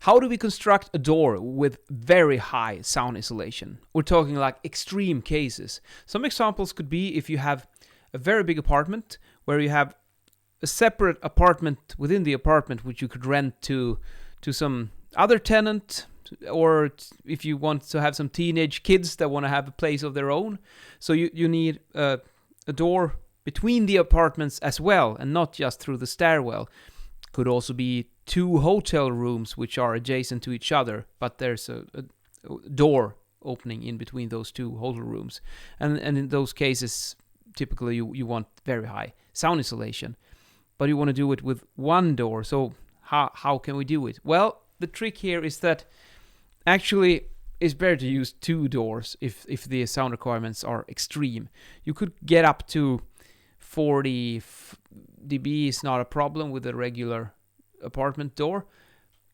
How do we construct a door with very high sound isolation? We're talking like extreme cases. Some examples could be if you have a very big apartment where you have a separate apartment within the apartment which you could rent to some other tenant, or if you want to have some teenage kids that want to have a place of their own. So you need a door between the apartments as well, and not just through the stairwell. Could also be 2 hotel rooms which are adjacent to each other, but there's a door opening in between those 2 hotel rooms. And in those cases, typically you want very high sound insulation, but you want to do it with one door. So how can we do it? Well, the trick here is that actually it's better to use 2 doors if the sound requirements are extreme. You could get up to 40 dB is not a problem with a regular apartment door.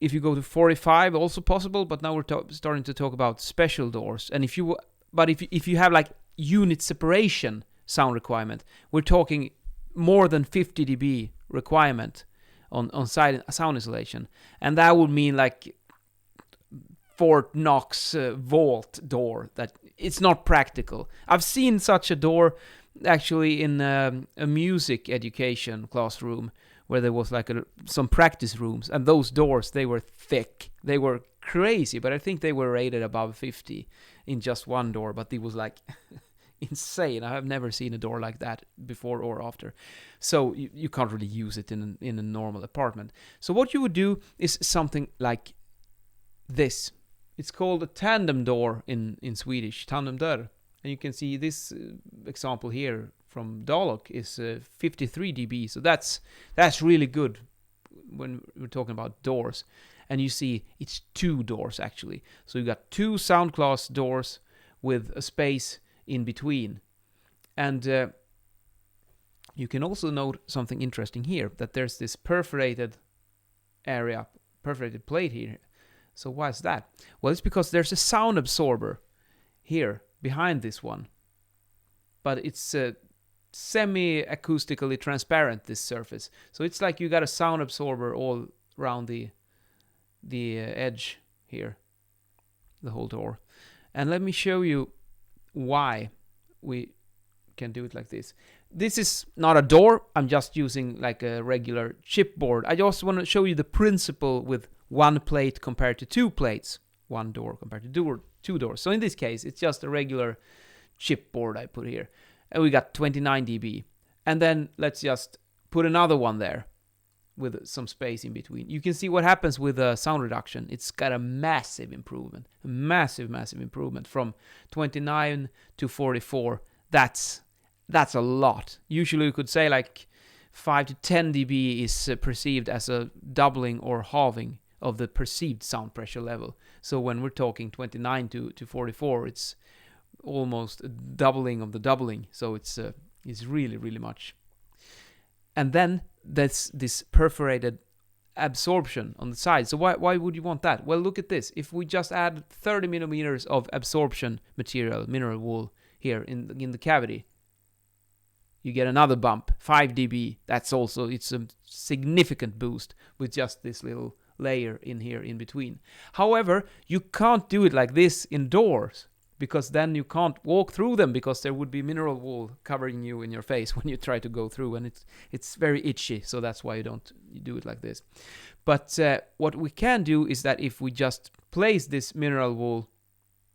If you go to 45, also possible, but now we're starting to talk about special doors. And if you have like unit separation sound requirement, we're talking more than 50 dB requirement on sound isolation, and that would mean like Fort Knox vault door. That it's not practical. I've seen such a door actually in a music education classroom where there was like some practice rooms, and those doors, they were thick, they were crazy, but I think they were rated above 50 in just one door, but it was like insane. I have never seen a door like that before or after. So you can't really use it in a normal apartment. So what you would do is something like this. It's called a tandem door in Swedish, tandemdörr. And you can see this example here from Dalok is 53 dB. So that's really good when we're talking about doors. And you see it's 2 doors actually. So you got 2 sound class doors with a space in between. And you can also note something interesting here, that there's this perforated plate here. So why is that? Well, it's because there's a sound absorber here behind this one, but it's semi-acoustically transparent, this surface. So it's like you got a sound absorber all around the edge here, the whole door. And let me show you why we can do it like this. This is not a door. I'm just using like a regular chipboard. I just want to show you the principle with 1 plate compared to 2 plates. 1 door compared to 2 doors. So in this case, it's just a regular chipboard I put here. And we got 29 dB. And then let's just put another one there with some space in between. You can see what happens with sound reduction. It's got a massive improvement. A massive improvement from 29 to 44. That's a lot. Usually you could say like 5 to 10 dB is perceived as a doubling or halving of the perceived sound pressure level. So when we're talking 29 to 44, it's almost a doubling of the doubling. So it's really, really much. And then that's this perforated absorption on the side. So why would you want that? Well, look at this. If we just add 30 millimeters of absorption material, mineral wool, here in the cavity, you get another bump, 5 dB. It's a significant boost with just this little layer in here in between. However, you can't do it like this indoors, because then you can't walk through them, because there would be mineral wool covering you in your face when you try to go through, and it's very itchy. So that's why you do it like this. But what we can do is that if we just place this mineral wool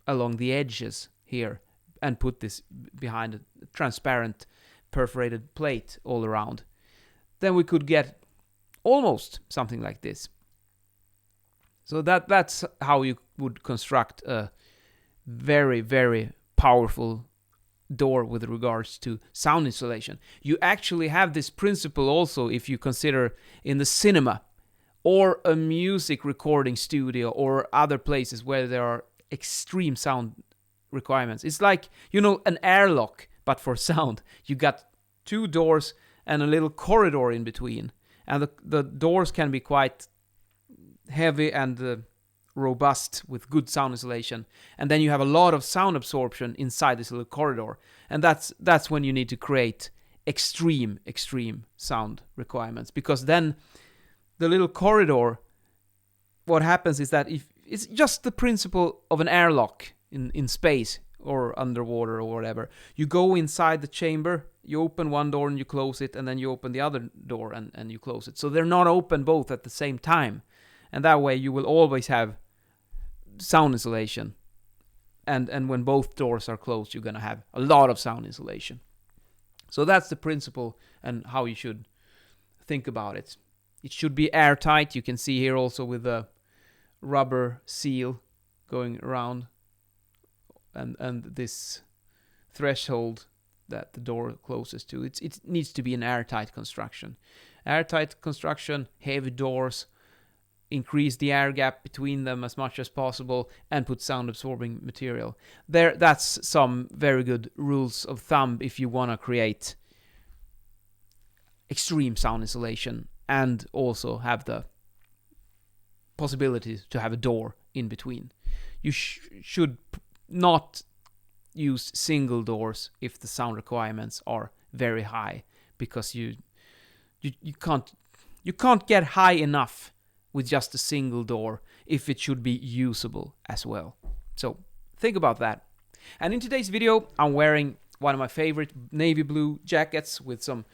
along the edges here and put this behind a transparent perforated plate all around, then we could get almost something like this. So that's how you would construct a very, very powerful door with regards to sound insulation. You actually have this principle also if you consider in the cinema or a music recording studio or other places where there are extreme sound requirements. It's like, an airlock, but for sound. You got 2 doors and a little corridor in between. And the doors can be quite heavy and robust with good sound insulation. And then you have a lot of sound absorption inside this little corridor. And that's when you need to create extreme sound requirements. Because then the little corridor what happens is that if it's just the principle of an airlock in space or underwater or whatever. You go inside the chamber, you open one door and you close it, and then you open the other door and you close it. So they're not open both at the same time. And that way you will always have sound insulation. And when both doors are closed, you're going to have a lot of sound insulation. So that's the principle and how you should think about it. It should be airtight. You can see here also with the rubber seal going around and this threshold that the door closes to. It needs to be an airtight construction. Airtight construction, heavy doors, increase the air gap between them as much as possible, and put sound absorbing material. That's some very good rules of thumb if you want to create extreme sound insulation and also have the possibility to have a door in between. You should not use single doors if the sound requirements are very high, because you can't get high enough with just a single door if it should be usable as well. So think about that. And in today's video, I'm wearing one of my favorite navy blue jackets with some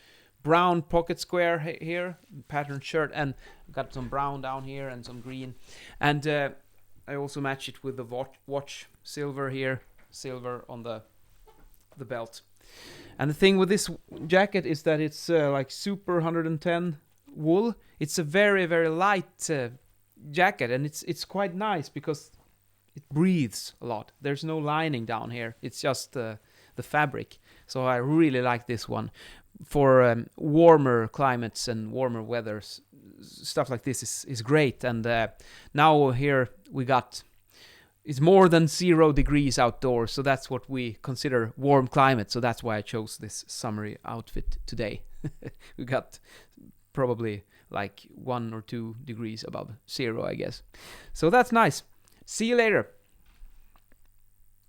brown pocket square here, patterned shirt, and got some brown down here and some green. And I also match it with the watch silver here, silver on the belt. And the thing with this jacket is that it's like super 110 wool. It's a very, very light jacket, and it's quite nice because it breathes a lot. There's no lining down here. It's just the fabric. So I really like this one. For warmer climates and warmer weathers, stuff like this is great. And now here we got, it's more than 0 degrees outdoors, so that's what we consider warm climate. So that's why I chose this summery outfit today. We got probably like 1 or 2 degrees above 0, I guess. So that's nice. See you later.